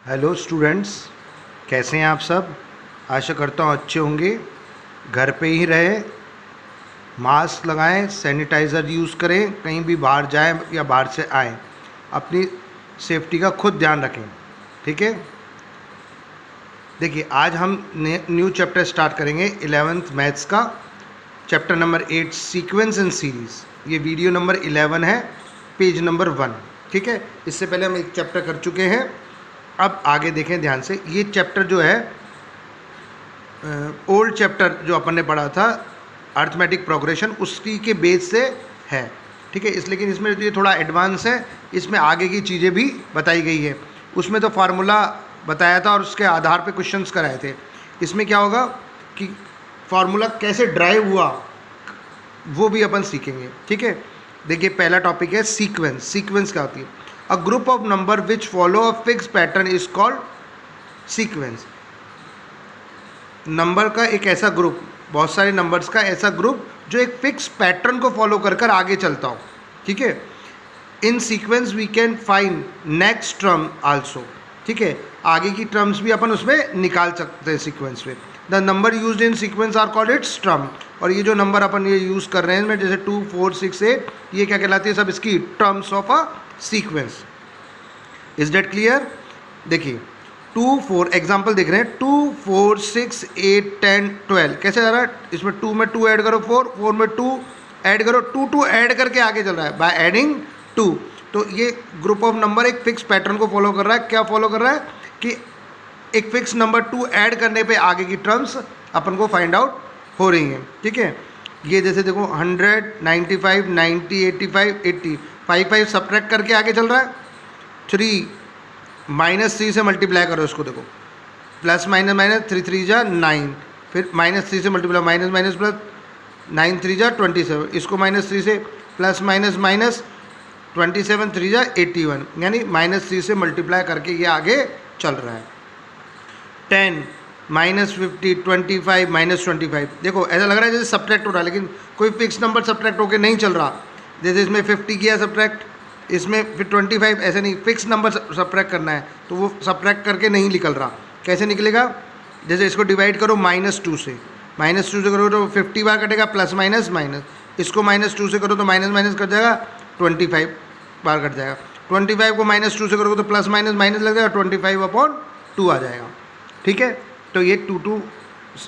Hello students, कैसे हैं आप सब। आशा करता हूँ अच्छे होंगे। घर पे ही रहें, मास्क लगाएं, सैनिटाइज़र यूज़ करें, कहीं भी बाहर जाएं या बाहर से आएं, अपनी सेफ्टी का खुद ध्यान रखें। ठीक है। देखिए, आज हम न्यू चैप्टर स्टार्ट करेंगे 11th मैथ्स का, chapter number 8 sequence and series. ये वीडियो नंबर 11 है, पेज नंबर 1। ठीक है। इससे पहले हम एक चैप्टर कर चुके हैं। अब आगे देखें ध्यान से। ये चैप्टर जो है ओल्ड चैप्टर जो अपन ने पढ़ा था अर्थमेटिक प्रोग्रेशन, उसकी के बेस से है। ठीक है। लेकिन इसमें ये थोड़ा एडवांस है, इसमें आगे की चीज़ें भी बताई गई है। उसमें तो फार्मूला बताया था और उसके आधार पे क्वेश्चंस कराए थे। इसमें क्या होगा कि फार्मूला कैसे ड्राइव हुआ वो भी अपन सीखेंगे। ठीक है। देखिए, पहला टॉपिक है सीक्वेंस। सीक्वेंस क्या होती है? A group of number which follow a fix pattern is called sequence. Number का एक ऐसा ग्रुप, बहुत सारे नंबर्स का ऐसा ग्रुप जो एक फिक्स पैटर्न को फॉलो कर कर आगे चलता हो। ठीक है। In sequence we can find next term also. ठीक है। आगे की टर्म्स भी अपन उसमें निकाल सकते हैं सीक्वेंस में। The number used in sequence are called its term. और ये जो नंबर अपन ये यूज़ कर रहे हैं इसमें, जैसे 2, 4, 6, 8, ये क्या कहलाती है? सब इसकी terms of a sequence. Is that clear? देखिए, 2, 4 एग्जाम्पल देख रहे हैं। 2, 4, 6, 8, 10, 12 कैसे जा रहा है? इसमें 2 में 2 ऐड करो, 4 में 2 ऐड करो, 2 ऐड करके आगे चल रहा है बाय एडिंग 2। तो ये ग्रुप ऑफ नंबर एक फिक्स पैटर्न को फॉलो कर रहा है। क्या फॉलो कर रहा है कि एक फिक्स नंबर 2 ऐड करने पे आगे की टर्म्स अपन को फाइंड आउट हो रही हैं। ठीक है। ये जैसे देखो 100, 95, 90, 85, 80, 5 सब्ट्रैक्ट करके आगे चल रहा है। 3 -3 से मल्टीप्लाई करो इसको, देखो प्लस माइनस माइनस 3 3 जा 9, फिर -3 से मल्टीप्लाई, माइनस माइनस प्लस 9 3 जा 27, इसको -3 से प्लस माइनस माइनस 27 3 जा 81, यानी -3 से मल्टीप्लाई करके ये आगे चल रहा है। 10 -50, 25 -25, देखो ऐसा लग रहा है जैसे सब्ट्रैक्ट हो रहा है, लेकिन कोई फिक्स नंबर सब्ट्रैक्ट होकर नहीं चल रहा। जैसे इसमें 50 किया सब्ट्रैक्ट, इसमें फिर 25, ऐसे नहीं, फिक्स नंबर सब्ट्रैक्ट करना है तो वो सब्ट्रैक्ट करके नहीं निकल रहा। कैसे निकलेगा? जैसे इसको डिवाइड करो -2 से, -2 से करो तो 50 बार कटेगा, प्लस माइनस माइनस, इसको -2 से करो तो माइनस माइनस कट जाएगा, 25 बार कट जाएगा। 25 को -2 से करोगे तो प्लस माइनस माइनस लग जाएगा, 25/2 आ जाएगा। ठीक है। तो ये 2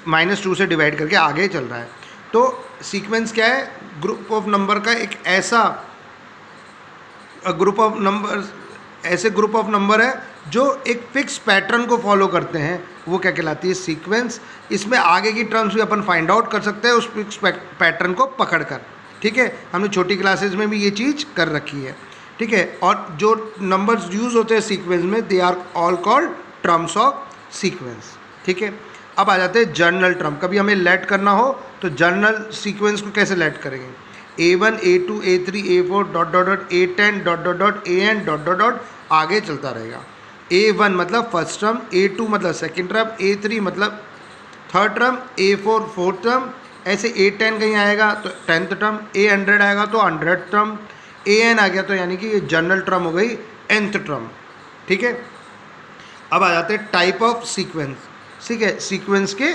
-2 से डिवाइड करके आगे चल रहा है। तो सीक्वेंस क्या है? ग्रुप ऑफ नंबर का एक ऐसा ग्रुप ऑफ नंबर, ऐसे ग्रुप ऑफ नंबर है जो एक फिक्स पैटर्न को फॉलो करते हैं, वो क्या कहलाती है? सीक्वेंस। इसमें आगे की टर्म्स भी अपन फाइंड आउट कर सकते हैं उस फिक्स पैटर्न को पकड़कर। ठीक है। हमने छोटी क्लासेस में भी ये चीज़ कर रखी है। ठीक है। और जो नंबर्स यूज़ होते हैं सीक्वेंस में, they are all called terms of sequence. ठीक है। अब आ जाते हैं जर्नल टर्म। कभी हमें लेट करना हो तो जर्नल सीक्वेंस को कैसे लेट करेंगे? A1, A2, A3, A4 dot dot dot A10 dot dot dot AN dot dot dot आगे चलता रहेगा। A1 मतलब फर्स्ट टर्म, A2 मतलब सेकंड टर्म, A3 मतलब third term, A4 fourth term, ऐसे A10 कहीं आएगा तो 10th टर्म, A100 आएगा तो 100th टर्म, AN आ गया तो यानी कि ये जनरल टर्म हो गई nth टर्म। ठीक है। अब आ जाते हैं टाइप ऑफ सीक्वेंस। ठीक है। सीक्वेंस के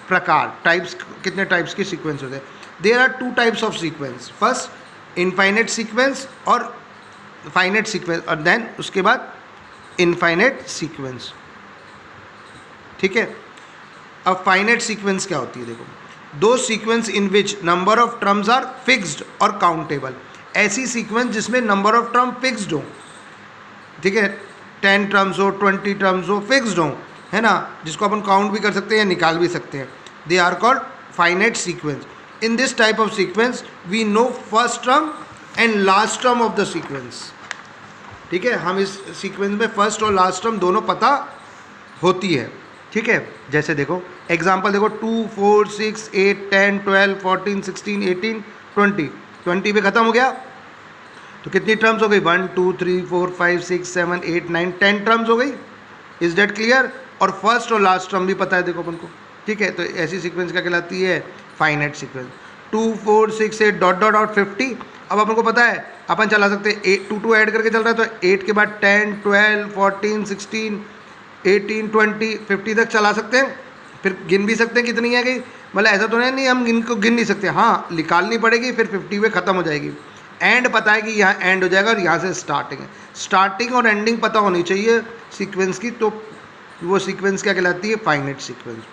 प्रकार, टाइप्स, कितने टाइप्स के सीक्वेंस होते हैं? There are 2 types of sequence. First infinite sequence और फाइनाइट सीक्वेंस, और देन उसके बाद इनफाइनाइट सीक्वेंस। ठीक है। अब फाइनाइट सीक्वेंस क्या होती है? देखो, दो sequence in which number of terms are fixed और काउंटेबल। ऐसी सीक्वेंस जिसमें नंबर ऑफ टर्म फिक्स्ड हो। ठीक है। 10 टर्म्स हो, 20 टर्म्स हो, फिक्स्ड हो, है ना, जिसको अपन काउंट भी कर सकते हैं या निकाल भी सकते हैं। They are called finite sequence. In this type of sequence we know first term and last term of the sequence. ठीक है। हम इस सीक्वेंस में फर्स्ट और लास्ट टर्म दोनों पता होती है। ठीक है। जैसे देखो एग्जांपल देखो, 2, 4, 6, 8, 10, 12, 14, 16, 18, 20, 20 पे ख़त्म हो गया तो कितनी टर्म्स हो गई? 1, 2, 3, 4, 5, 6, 7, 8, 9, 10 टर्म्स हो गई। Is that clear? और फर्स्ट और लास्ट टर्म भी पता है देखो अपन को। ठीक है। तो ऐसी सीक्वेंस क्या कहलाती है? Finite sequence. 2 4 6 8 dot dot dot 50। अब अपन को पता है अपन चला सकते हैं 2 ऐड करके चल रहा है तो 8 के बाद 10 12 14 16 18 20 50 तक चला सकते हैं। फिर गिन भी सकते हैं कितनी आ गई, मतलब ऐसा तो नहीं हम इनको गिन नहीं सकते, हाँ निकालनी पड़ेगी, फिर 50 पे ख़त्म हो जाएगी। एंड पता है कि यहाँ एंड हो जाएगा और यहाँ से स्टार्टिंग है। स्टार्टिंग और एंडिंग पता होनी चाहिए सीक्वेंस की, तो वो सीक्वेंस क्या कहलाती है, finite sequence.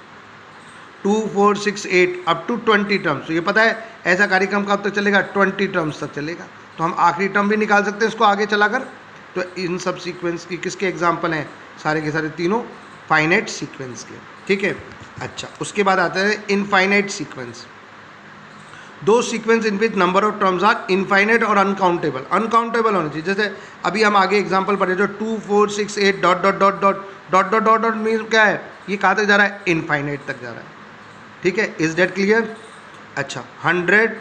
2 4 6 8 up to 20 terms, तो ये पता है ऐसा कार्यक्रम कब तक चलेगा, 20 टर्म्स तक चलेगा। तो हम आखिरी टर्म भी निकाल सकते हैं इसको आगे चलाकर। तो इन सब सीक्वेंस की किसके एग्जाम्पल हैं, सारे के सारे तीनों फाइनाइट सीक्वेंस के, ठीक है। अच्छा, उसके बाद आते हैं इनफाइनाइट सीक्वेंस। दो sequence in which number of terms are infinite और अनकाउंटेबल। अनकाउंटेबल होने चाहिए, जैसे अभी हम आगे एग्जांपल पढ़े जो 2 4 6 8 dot dot dot dot dot dot dot dot mean क्या है, ये कहाँ तक जा रहा है, इनफाइनाइट तक जा रहा है, ठीक है। Is that clear. अच्छा, 100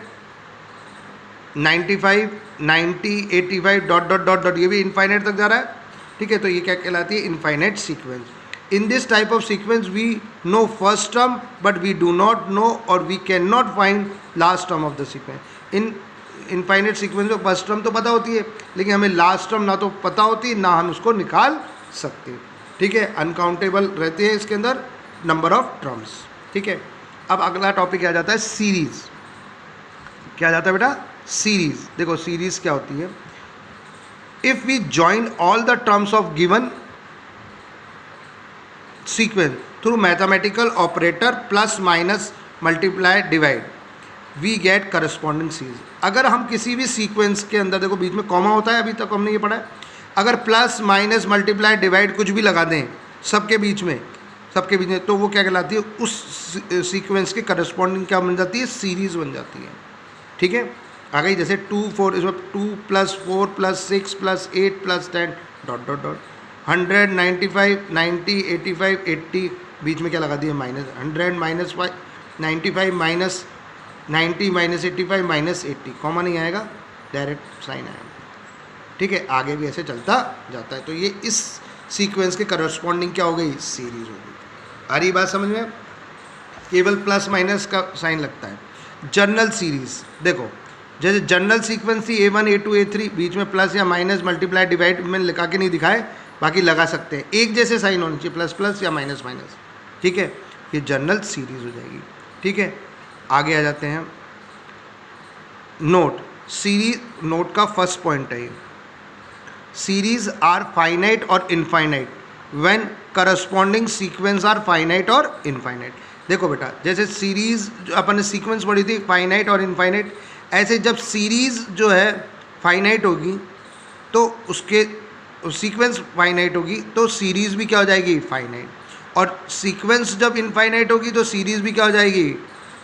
95 90 85 डॉट डॉट डॉट डॉट, ये भी इनफाइनाइट तक जा रहा है, ठीक है। तो ये क्या कहलाती है, infinite sequence. In this type of sequence we know first term but we do not know or we cannot find last term of the sequence. In infinite sequence में first term तो पता होती है लेकिन हमें last term ना तो पता होती है ना हम उसको निकाल सकते, ठीक है। अनकाउंटेबल रहते हैं इसके अंदर नंबर ऑफ टर्म्स, ठीक है। अब अगला टॉपिक आ जाता है सीरीज़। क्या जाता है बेटा, सीरीज़। देखो सीरीज़ क्या होती है, if we join all the terms of given sequence through mathematical operator plus minus multiply divide we get corresponding series. अगर हम किसी भी सीक्वेंस के अंदर, देखो बीच में कॉमा होता है, अभी तक हमने ये पढ़ा है, अगर प्लस माइनस मल्टीप्लाई डिवाइड कुछ भी लगा दें सबके बीच में, तो वो क्या कहलाती है, उस सीक्वेंस के करस्पॉन्डिंग क्या बन जाती है, सीरीज़ बन जाती है, ठीक है। आ गई, जैसे 2 4 इसमें 2 + 4 + 6 + 8 + 10 डॉट डॉट डॉट 100 95 90 85 80 बीच में क्या लगा दिया, माइनस 100 -5 95 -90 -85 -80, कॉमा नहीं आएगा, डायरेक्ट साइन आएगा, ठीक है। आगे भी ऐसे चलता जाता है। तो ये इस सीक्वेंस के करस्पॉन्डिंग क्या हो गई, सीरीज हो गई। आ रही बात समझ में, केवल प्लस माइनस का साइन लगता है। जनरल सीरीज, देखो जैसे जनरल सीक्वेंस थी A1 A2 A3, बीच में प्लस या माइनस मल्टीप्लाई डिवाइड मैंने लिखा के नहीं दिखाए, बाकी लगा सकते हैं, एक जैसे साइन होने चाहिए, प्लस प्लस या माइनस माइनस, ठीक है। ये जनरल सीरीज हो जाएगी, ठीक है। आगे आ जाते हैं नोट। सीरीज, नोट का फर्स्ट पॉइंट है ये, सीरीज आर फाइनाइट और infinite when corresponding sequence are finite और इनफाइनाइट। देखो बेटा, जैसे सीरीज जो अपन ने सीक्वेंस पढ़ी थी फाइनाइट और इनफाइनाइट, ऐसे जब सीरीज़ जो है फाइनाइट होगी तो उसके सीक्वेंस फाइनाइट होगी तो सीरीज़ भी क्या हो जाएगी, फाइनाइट। और सीक्वेंस जब इनफाइनाइट होगी तो सीरीज़ भी क्या हो जाएगी,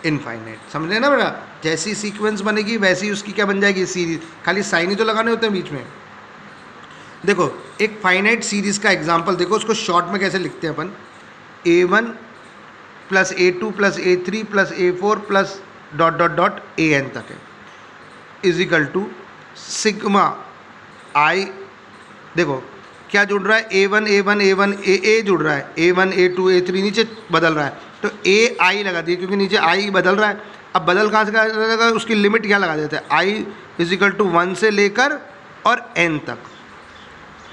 इनफाइनाइट। समझ ना बेटा, जैसी सीक्वेंस बनेगी वैसी उसकी क्या बन जाएगी, सीरीज़। खाली साइन ही तो लगाने होते हैं बीच में। देखो एक फाइनाइट सीरीज़ का एग्जांपल देखो, उसको शॉर्ट में कैसे लिखते हैं अपन, A1 + A2 + A3 + A4 + dot dot dot AN तक है, इजिकल टू सिग्मा I। देखो क्या जुड़ रहा है, A1 A1 A1 A जुड़ रहा है, A1 A2 A3 नीचे बदल रहा है तो AI लगा दिए क्योंकि नीचे I बदल रहा है। अब बदल कहाँ से लगा, उसकी लिमिट क्या लगा देते हैं, I = 1 से लेकर और N तक,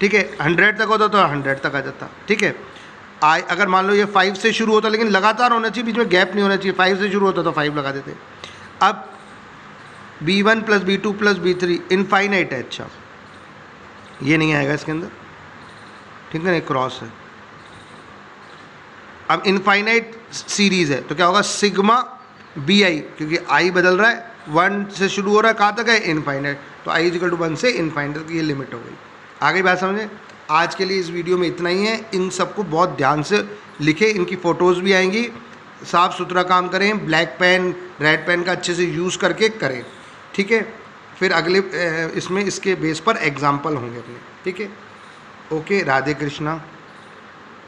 ठीक है। 100 तक होता तो 100 तक आ जाता, ठीक है। I अगर मान लो ये 5 से शुरू होता, लेकिन लगातार होना चाहिए, बीच में गैप नहीं होना चाहिए, 5 से शुरू होता तो 5 लगा देते। अब B1 + B2 + B3 इनफाइनाइट है, अच्छा ये नहीं आएगा इसके अंदर, ठीक है ना, क्रॉस है। अब इनफाइनाइट सीरीज़ है तो क्या होगा, सिग्मा BI, क्योंकि I बदल रहा है, 1 से शुरू हो रहा है, कहाँ तक है, इनफाइनाइट, तो I = 1 से इनफाइनाइट की ये लिमिट हो गई। आगे बात समझे। आज के लिए इस वीडियो में इतना ही है। इन सबको बहुत ध्यान से लिखें, इनकी फ़ोटोज़ भी आएंगी, साफ़ सुथरा काम करें, ब्लैक पेन रेड पेन का अच्छे से यूज़ करके करें, ठीक है। फिर अगले इसमें इसके बेस पर एग्जाम्पल होंगे अपने, ठीक है। ओके, राधे कृष्णा।